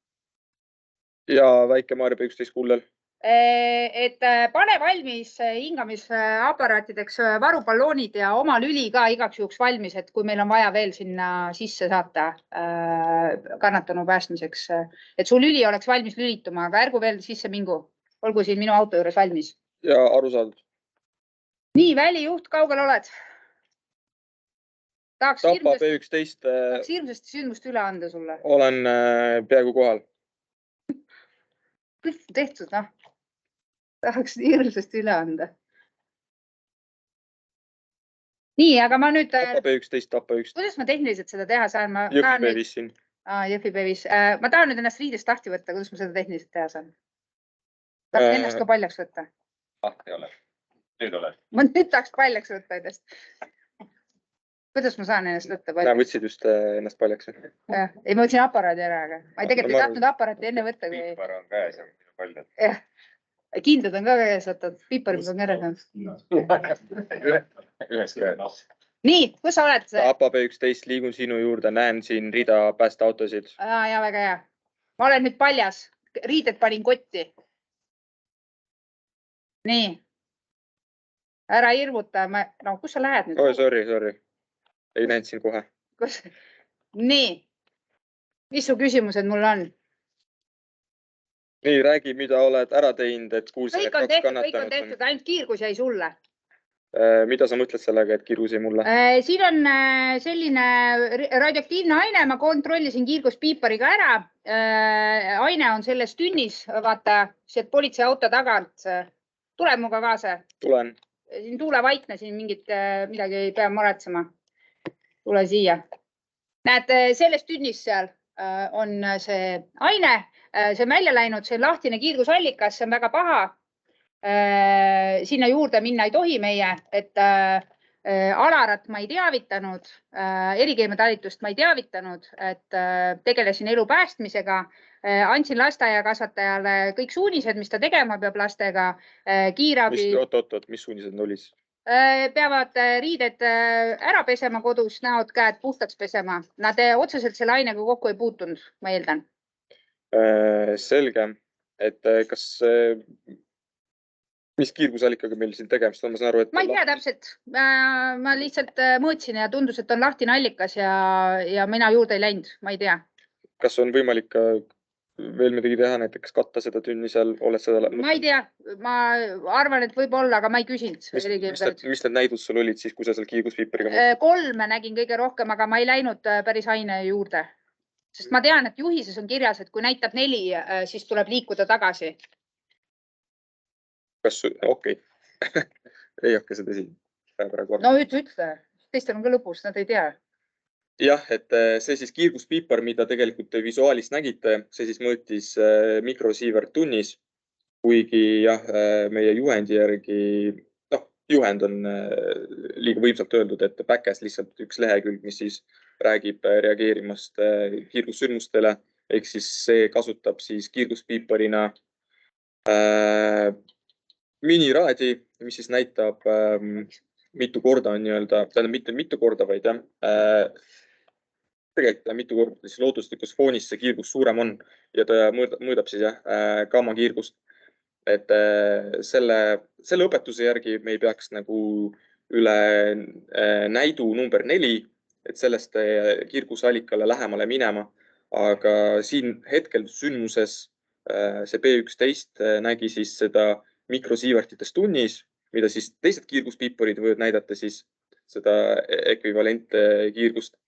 Ja Väike-Maarja B11 kuldel. Et pane valmis hingamisaparaatideks varuballoonid ja oma lüli ka igaks juhuks valmis, et kui meil on vaja veel sinna sisse saata kannatanu päästmiseks, et su lüli oleks valmis lülituma, aga ärgu veel sisse mingu. Olgu siin minu auto juures valmis. Ja aru saadud. Nii, välijuht, kaugel oled? Tahaks hirmsasti sündmust üle anda sulle. Olen peaaegu kohal. Kõik tehtud, noh. Tahaks hirmsasti üle anda. Nii, aga ma nüüd... Tapa B11, Tapa 11. Kuidas ma tehniliselt seda teha saan? Jõhvi Bevis siin. Jõhvi Bevis. Ma tahan nüüd ennast riidest lahti võtta. Kuidas ma seda tehniliselt teha saan? Tahaks ennast ka paljaks võtta. Lahti ole. Nüüd ole. Ma nüüd tahaks paljaks võtta ennast. Kuidas ma saan ennast võtta paljaks? Näe, võtsid just ennast paljaks. Ei, ma võtsin aparaadi ära, aga ma tegelikult ei tahtnud aparaati enne võtta. Piipar on käes ja minu paljad. Jah. Kindlad on ka käes, vaata. Piiparid on käes. Ühes käes. Nii, kus sa oled? Tapa B11, liigun sinu juurde, näen siin rida päästeautosid. Ja, väga hea. Ma olen nüüd paljas. Riided panin kotti. Nii. Ära hirmuta. No, kus sa lähed nüüd? Oi, sorry. Ei näinud siin kohe. Nii. Mis su küsimused mul on? Nii, räägi, mida oled ära teinud, et kuulsin, et kaks kannatanud. Kõik on tehtud, ainult kiirgus jäi sulle. Mida sa mõtled sellega, et kiirgus jäi mulle? Siin on selline radioaktiivne aine. Ma kontrollisin kiirguspiipariga ära. Aine on selles tünnis. Vaata, see politseiauto tagant. Tule muga kaasa. Tulen. Siin tuule vaikne, siin midagi ei pea muretsema. Tule siia. Näed, selles tünnis seal on see aine. See on välja läinud, see on lahtine kiirgusallikas, see on väga paha. Sinna juurde minna ei tohi meie, et Alarat ma ei teavitanud, erikeemiatalitust ma ei teavitanud, et tegelesin elu päästmisega. Andsin lasteaiakasvatajale kõik suunised, mis ta tegema peab lastega. Kiirabi. Oot, mis suunised olid? Peavad riided ära pesema kodus, näod, käed puhtaks pesema. Nad otseselt selle ainega kokku ei puutunud, ma eeldan. Selge, et kas, mis kiirgusallikaga meil siin tegemist on? Ma saan aru, et... Ma ei tea täpselt. Ma lihtsalt mõõtsin ja tundus, et on lahtine allikas ja mina juurde ei läinud. Ma ei tea. Kas on võimalik veel midagi teha, näiteks katta seda tünni seal? Ma ei tea. Ma arvan, et võib olla, aga ma ei küsinud. Mis need näidud sul olid siis, kui sa seal kiirguspiipariga? 3 nägin kõige rohkem, aga ma ei läinud päris aine juurde. Sest ma tean, et juhises on kirjas, et kui näitab 4, siis tuleb liikuda tagasi. Okei. Ei hakka seda siin. No ütle. Teistel on ka lõpus, nad ei tea. Jah, et see siis kiirguspiipar, mida tegelikult visuaalis nägite, see siis mõõtis mikrosiivert tunnis. kuigi jah, meie juhendi järgi, juhend on liiga võimsalt öeldud, et back'as lihtsalt üks lehekülg, mis siis räägib reageerimast kiirgussündmustele, ehk siis see kasutab siis kiirguspiiparina miniraadi, mis siis näitab mitu korda on tähendab mitte mitu korda, vaid jah, tegelikult mitu korda siis looduslikus foonis see kiirgus suurem on ja ta mõõdab siis jah, gamma kiirgust. Et selle õpetuse järgi me ei peaks nagu üle näidu number 4, et sellest kiirgusallikale lähemale minema. Aga siin hetkel sündmuses see B11 nägi siis seda mikrosiivertites tunnis, mida siis teised kiirguspiiparid võivad näidata siis seda ekvivalentkiirgust.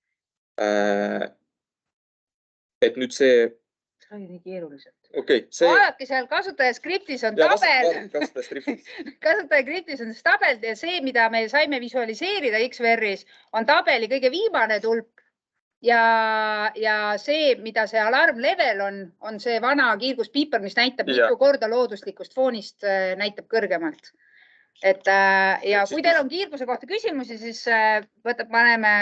Et nüüd see... See oli nii keeruliselt. Okay, vaadake seal kasutaja-skriptis on tabel. Kasutaja-skriptis on tabel ja see, mida me saime visualiseerida XVR-is, on tabeli kõige viimane tulp ja see, mida see alarm level on see vana kiirguspiipar, mis näitab mitu korda looduslikust foonist näitab kõrgemalt. Ja kui teil on kiirguse kohta küsimusi, siis paneme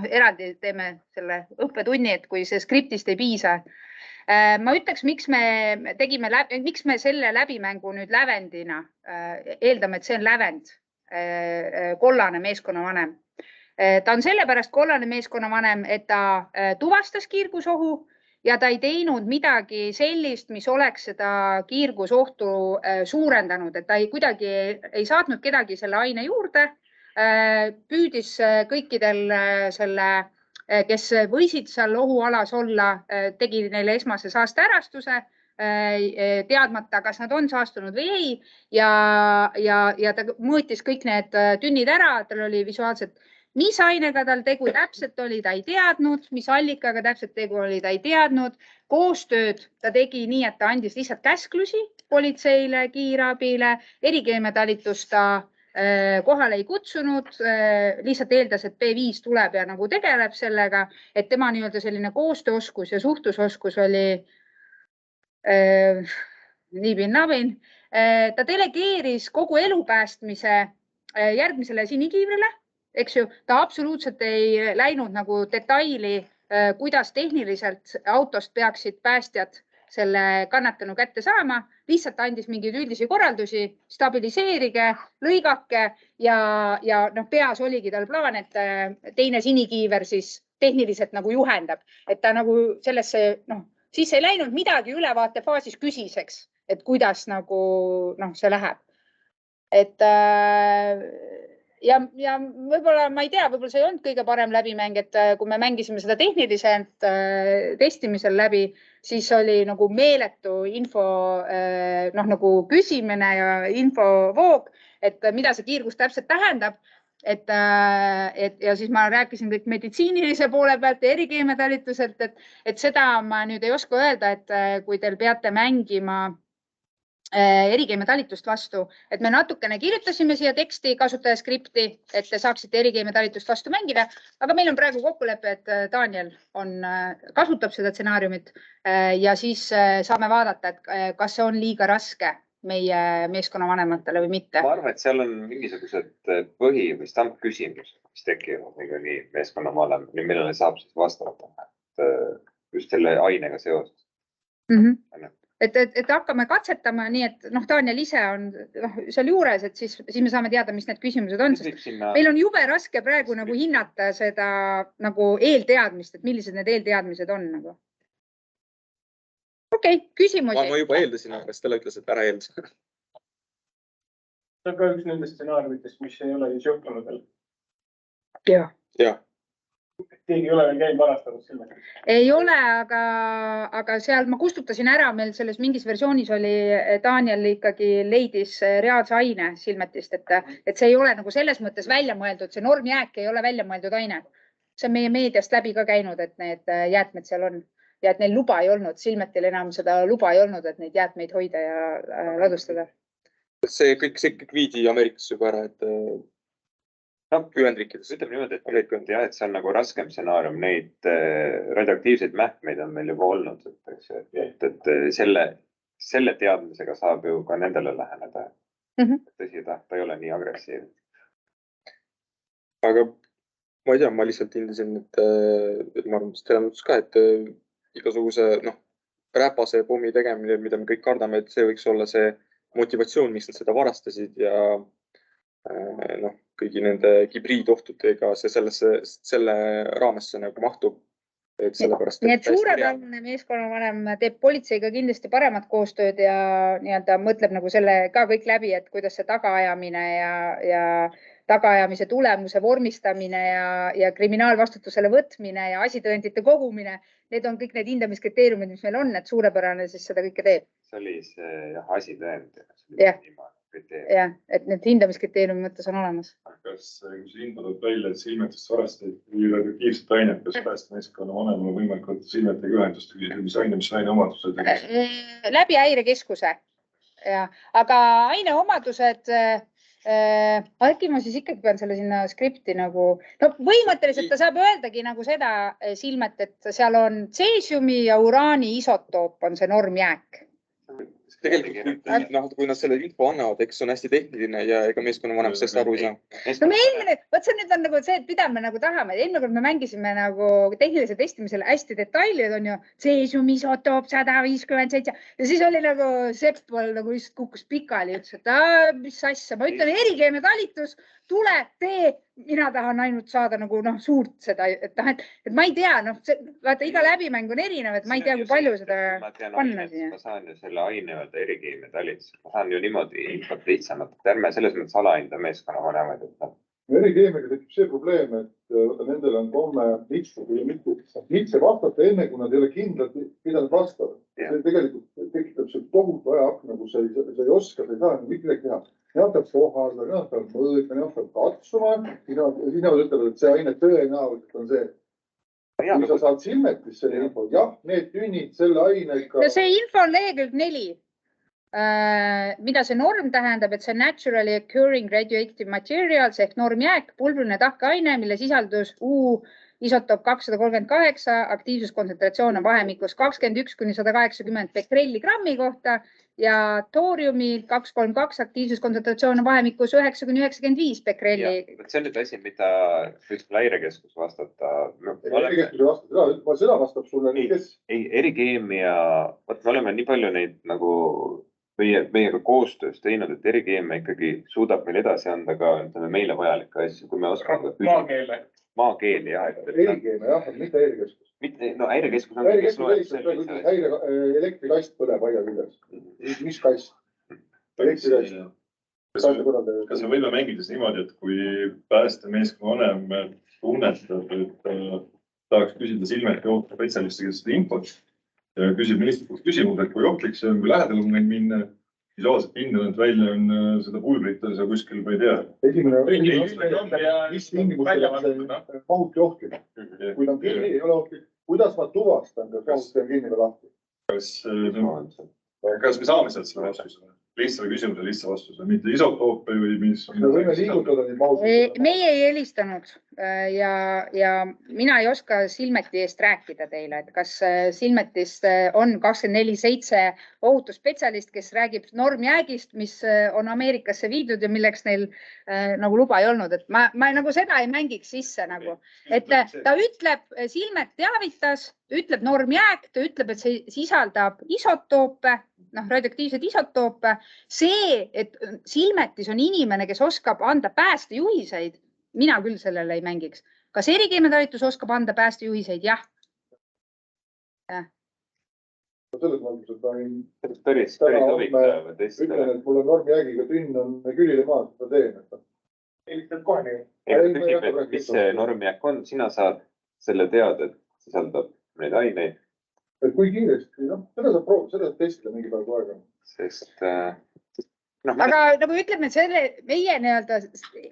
eraldi teeme selle õppetunni, et kui see skriptist ei piisa. Ma ütleks, miks me selle läbimängu nüüd lävendina, eeldame, et see on lävend, kollane meeskonnavanem. Ta on sellepärast kollane meeskonnavanem, et ta tuvastas kiirgusohu ja ta ei teinud midagi sellist, mis oleks seda kiirgusohtu suurendanud, et ta kuidagi ei saatnud kedagi selle aine juurde, püüdis kõikidel selle kes võisid seal ohualas olla, tegi neile esmase saasteärastuse, teadmata, kas nad on saastunud või ei. Ja ta mõõtis kõik need tünnid ära, tal oli visuaalselt, mis ainega tal tegu täpselt oli, ta ei teadnud, mis allikaga täpselt tegu oli, ta ei teadnud. Koostööd ta tegi nii, et ta andis lihtsalt käsklusi politseile, kiirabile, erikeemiatalitust ta kohale ei kutsunud, lihtsalt eeldas, et B5 tuleb ja nagu tegeleb sellega, et tema selline koostööoskus ja suhtlusoskus oli niibin-nabin. Ta delegeeris kogu elu päästmise järgmisele sinikiivrile, eks ju, ta absoluutselt ei läinud nagu detaili, kuidas tehniliselt autost peaksid päästjad selle kannatanu kätte saama, lihtsalt andis mingeid üldisi korraldusi, stabiliseerige, lõigake ja peas oligi tal plaan, et teine sinikiiver siis tehniliselt nagu juhendab, et ta nagu sellesse, siis ei läinud midagi ülevaatefaasis küsiseks, et kuidas nagu see läheb. Ja võib-olla, ma ei tea, võib-olla see ei olnud kõige parem läbimäng, et kui me mängisime seda tehniliselt testimisel läbi, siis oli nagu meeletu info nagu küsimine ja infovoog, et mida see kiirgus täpselt tähendab. Ja siis ma rääkisin kõik meditsiinilise poole pealt ja erikeemiatalituselt, et seda ma nüüd ei oska öelda, et kui teil peate mängima erikeemiatalitust vastu, et me natukene kirjutasime siia teksti kasutaja-skripti, et te saaksite erikeemiatalitust vastu mängida, aga meil on praegu kokkulepe, et Daniel kasutab seda stsenaariumit ja siis saame vaadata, et kas see on liiga raske meie meeskonnavanematele või mitte. Ma arvan, et seal on mingisugused põhi- või stampküsimused, mis tekivad nii meeskonnavanemale, millele saab siis vastata, just selle ainega seoses. Et hakkame katsetama nii, et Daniel ise on seal juures, et siis me saame teada, mis need küsimused on. Meil on jube raske praegu nagu hinnata seda nagu eelteadmist, et millised need eelteadmised on. Okei, küsimusi. Ma juba eeldasin, aga Stella ütles, et ära eeldas. See on ka üks nendest stsenaariumitest, mis ei ole just juhtunud veel. Jah. Keegi ei ole veel käinud varastanud silmet? Ei ole, aga seal ma kustutasin ära, meil selles mingis versioonis oli Daniel ikkagi leidis reaalse aine silmetist, et see ei ole nagu selles mõttes välja mõeldud, see normjääk ei ole välja mõeldud aine. See on meie meediast läbi ka käinud, et need jäätmed seal on ja et neil luba ei olnud, silmetil enam seda luba ei olnud, et neid jäätmeid hoida ja ladustada. See kõik viidi Ameerikasse juba ära, et Ühendriikides. Ütleme niimoodi, et see on nagu raskem stsenaarium. Neid radioaktiivseid mähkmeid on meil juba olnud. Et selle selle teadmisega saab ju ka nendele läheneda. Tõsi, ta ei ole nii agressiivne. Aga ma ei tea, ma lihtsalt hindasin, et ma arvan, et teile mõttes ka, et igasuguse räpase pommi tegemine, mida me kõik kardame, et see võiks olla see motivatsioon, miks nad seda varastasid ja kõigi nende hübriidohtudega selle raamesse nagu mahtub. Et sellepärast, nii et suurepärane meeskonnavanem teeb politseiga kindlasti paremat koostööd ja nii-öelda mõtleb nagu selle ka kõik läbi, et kuidas see tagaajamine ja tagaajamise tulemuse vormistamine ja kriminaalvastutusele võtmine ja asitõendite kogumine. Need on kõik need hindamiskriteeriumid, mis meil on, et suurepärane siis seda kõike teeb. See oli see asitõend. Jah, et need hindamiskriteeriumi mõttes on olemas. Kas kui see info tuleb välja, et silmetist varastati või radioaktiivset ainet, kas päästemeeskonna vanemale võimalik võtta silmetega ühendust ja küsida, mis aine omadused? Läbi häirekeskuse. Aga aine omadused, äkki ma siis ikkagi pean selle sinna skripti nagu... Põhimõtteliselt ta saab öeldagi nagu seda silmet, et seal on tseesiumi ja uraani isotoop on see normjääk. Tegelikult, kui nad selle info annavad, eks on hästi tehniline ja ega meeskonnavanem sellest aru ei saa. Me eelmine, see nüüd on nagu see, et mida me nagu tahame. Eelmine kord me mängisime nagu tehnilise testimisel hästi detailid on ju tseesiumi isotoop 157 ja siis oli nagu Sepp nagu just kukkus pikali ja ütles, et mis asja. Ma ütlen erikeemia talitus, tule, tee. Mina tahan ainult saada nagu suurt seda, et ma ei tea, vaata iga läbimäng on erinev, et ma ei tea, kui palju seda panna siia. Ma saan ju selle aine öelda erikeemia talitus. Ma saan ju niimoodi infot lihtsamalt, et ärme selles mõttes alahinda meeskonna vanemaid. Erikeemiaga tekib see probleem, et nendel on komme mitte vastata enne, kui nad ei ole kindlalt pidanud vastavad. See tegelikult tekitab see tohutu ajaakna, kus sa ei oska, sa ei saa midagi teha. Nad peab kohaldada, nad peab mõõtma, nad peab katsuma. Sina ütlevad, et see aine tõenäoliselt on see. Kui sa saad silmetist selle info, jah, need tünnid selle ainega... No see info on lehekülg 4. Mida see norm tähendab, et see naturally occurring radioactive materials ehk normjääk, pulbruline tahkeaine, mille sisaldus U isotoop 238, aktiivsuskontsentratsioon on vahemikus 21–180 bekrelli grammi kohta ja tooriumi 232 aktiivsuskontsentratsioon on vahemikus 9–95 bekrelli. See on nüüd asi, mida võiks häirekeskus vastata. Seda vastab sulle kes? Ei, erikeemia, me oleme nii palju neid nagu meiega koostöös teinud, et erikeemia ikkagi suudab meil edasi anda ka meile vajalikke asju, kui me oskame küsida. Maakeeli, jah. Erikeemia, jah, mitte häirekeskus. No häirekeskus on... Elektrikast põleb aia küljes. Mis kast? Elektrikast. Kas me võime mängides niimoodi, et kui päästemeeskonna vanem tunnetab, et tahaks küsida silmeti spetsialisti seda infot ja küsib ministrikult küsimus, et kui ohtlik see on, kui lähedal on meil minna, visuaalselt pindunud välja on seda pulbrit seal kuskil, ma ei tea. Esimene mis tingimustel on see mahuti ohtlik. Kui ta on kinni, ei ole ohtlik. Kuidas ma tuvastan, kas mahuti on kinni või lahti? Kas me saame sealt selle vastuse? Lihtsale küsimusele lihtsa vastuse, mitte isotoope või mis? Meie ei helistanud ja mina ei oska Silmeti eest rääkida teile, et kas Silmetist on 24/7 ohutusspetsialist, kes räägib normjäägist, mis on Ameerikasse viidud ja milleks neil nagu luba ei olnud. Et ma nagu seda ei mängiks sisse nagu, et ta ütleb, Silmet teavitas, ütleb normjääk, ta ütleb, et see sisaldab isotoope, radioaktiivseid isotoope. See, et Silmetis on inimene, kes oskab anda päästejuhiseid, mina küll sellele ei mängiks. Kas erikeemiatalitus oskab anda päästejuhiseid? Jah. Selles mõttes, et ma päris huvitav. Ütlen, et mul on normjäägiga tünn on külile maas, seda teen. Eelistad kohe nii. Mis see normjääk on? Sina saad selle teada, et sisaldab neid aineid. Et kui kiiresti, seda saab testida mingi päev aega. Sest... Aga nagu ütleme, meie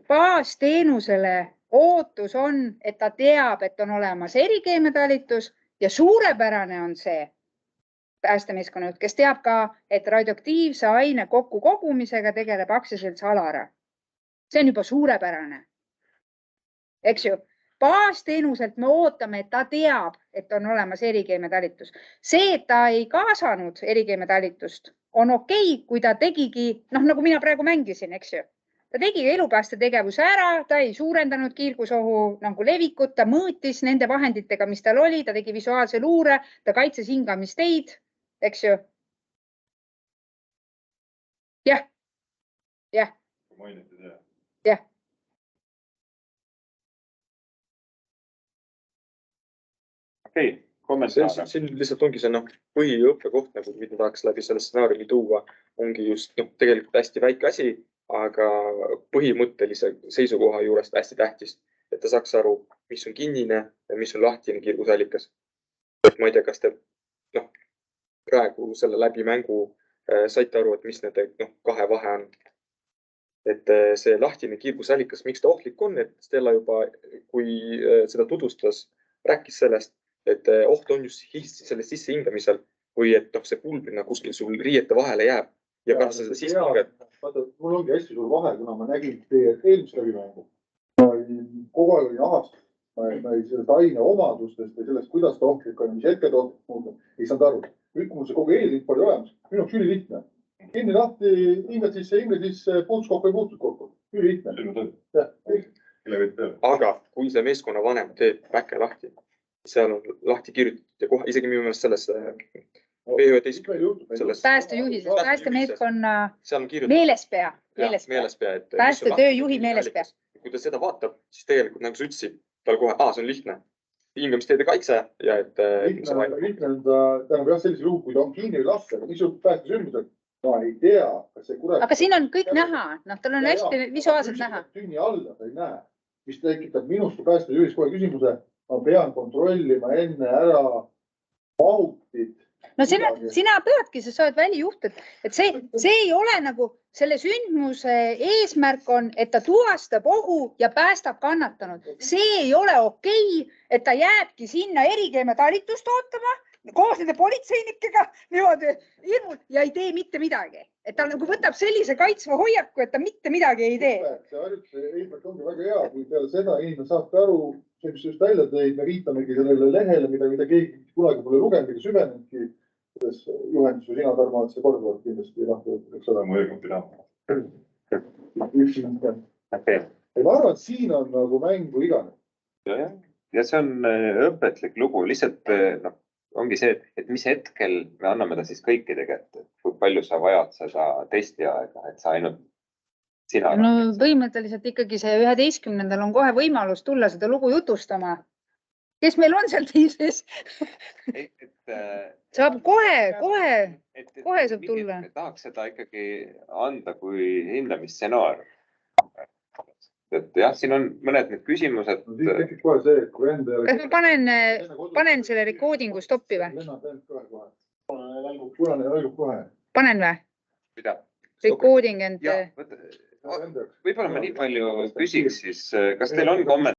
baasteenusele ootus on, et ta teab, et on olemas erikeemiatalitus ja suurepärane on see päästemeeskonna juht, kes teab ka, et radioaktiivse aine kokkukogumisega tegeleb aktsiaselts Alara. See on juba suurepärane. Eks ju? Baasteenuselt me ootame, et ta teab, et on olemas erikeemiatalitus. See, et ta ei kaasanud erikeemiatalitust, on okei, kui ta tegigi, nagu mina praegu mängisin, eks ju. Ta tegi elupäästetegevuse ära, ta ei suurendanud kiirgusohu levikut, ta mõõtis nende vahenditega, mis tal oli, ta tegi visuaalse luure, ta kaitses hingamisteid, eks ju. Jah. Okei, kommentaare. Siin lihtsalt ongi see põhiõppekoht, mida tahaks läbi selle stsenaariumi tuua, ongi just tegelikult hästi väike asi, aga põhimõttelise seisukoha juurest hästi tähtis, et ta saaks aru, mis on kinnine ja mis on lahtine kiirgusallikas. Ma ei tea, kas te praegu selle läbi mängu saite aru, et mis nende kahe vahe on. Et see lahtine kiirgusallikas, miks ta ohtlik on, et Stella juba, kui seda tutvustas, rääkis sellest, et oht on just sellest sisse hingamisel või et see pulbrina kuskil sul riiete vahele jääb ja pärast seda sisse hingad. Vaata, mul ongi hästi suur vahe, kuna ma nägin teie eelmist läbimängu. Ma kogu aeg olin ahast. Ma ei sellest aine omadustest või sellest, kuidas ta ohtlik on, mis hetkel ta ohtlik muutub. Ei saanud aru. Nüüd, kui mul see kogu eelinfo oli olemas, minu jaoks ülilihtne. Kinni lahti, hingad sisse, puutuskokku ei puutud kokku. Ülilihtne. Aga kui see meeskonna vanem teeb väke lahti, seal on lahti kirjutatud ja kohe, isegi minu meelest selles päästejuhises, päästemeeskonna meelespea. Päästetööjuhi meelespea. Kui ta seda vaatab, siis tegelikult nagu sa ütlesid, tal kohe, see on lihtne. Hingamisteede kaitse ja et... Lihtne on ta, tähendab jah, sellisel juhul, kui ta on kinni või lahti, aga mis juhul päästesündmused? Ma ei tea, kas see kurat... Aga siin on kõik näha, tal on hästi visuaalselt näha. Tünni alla ta ei näe, mis tekitab minust kui päästejuhis kohe küsimuse, ma pean kontrollima enne ära mahutit. No sina peadki, sa oled välijuht, et see ei ole nagu selle sündmuse eesmärk on, et ta tuvastab ohu ja päästab kannatanud. See ei ole okei, et ta jääbki sinna erikeeme talitust ootama koos nende politseinikega niimoodi hirmul ja ei tee mitte midagi. Et ta nagu võtab sellise kaitsva hoiaku, et ta mitte midagi ei tee. See harjutuse eesmärk ongi väga hea, kui peale seda inimene saabki aru, see, mis just välja tõid, me viitamegi sellele lehele, mida keegi kunagi pole lugenud ega süvenenudki. Kuidas juhendus või sina, Tarmo, et see korduvalt kindlasti eks ole. Ma arvan, et siin on nagu mängu igane. Ja see on õpetlik lugu. Lihtsalt ongi see, et mis hetkel me anname ta siis kõikide kätte. Kui palju sa vajad seda testiaega, et sa ainult sina... No põhimõtteliselt ikkagi see 11. on kohe võimalus tulla seda lugu jutustama. Kes meil on seal tiises? Saab kohe saab tulla. Tahaks seda ikkagi anda kui hindamisstsenaar. Et jah, siin on mõned need küsimused. Kas ma panen selle rekoodingu stoppi või? Panen või? Mida? Rekooding and... Võib-olla ma nii palju küsiks siis, kas teil on kommentaar?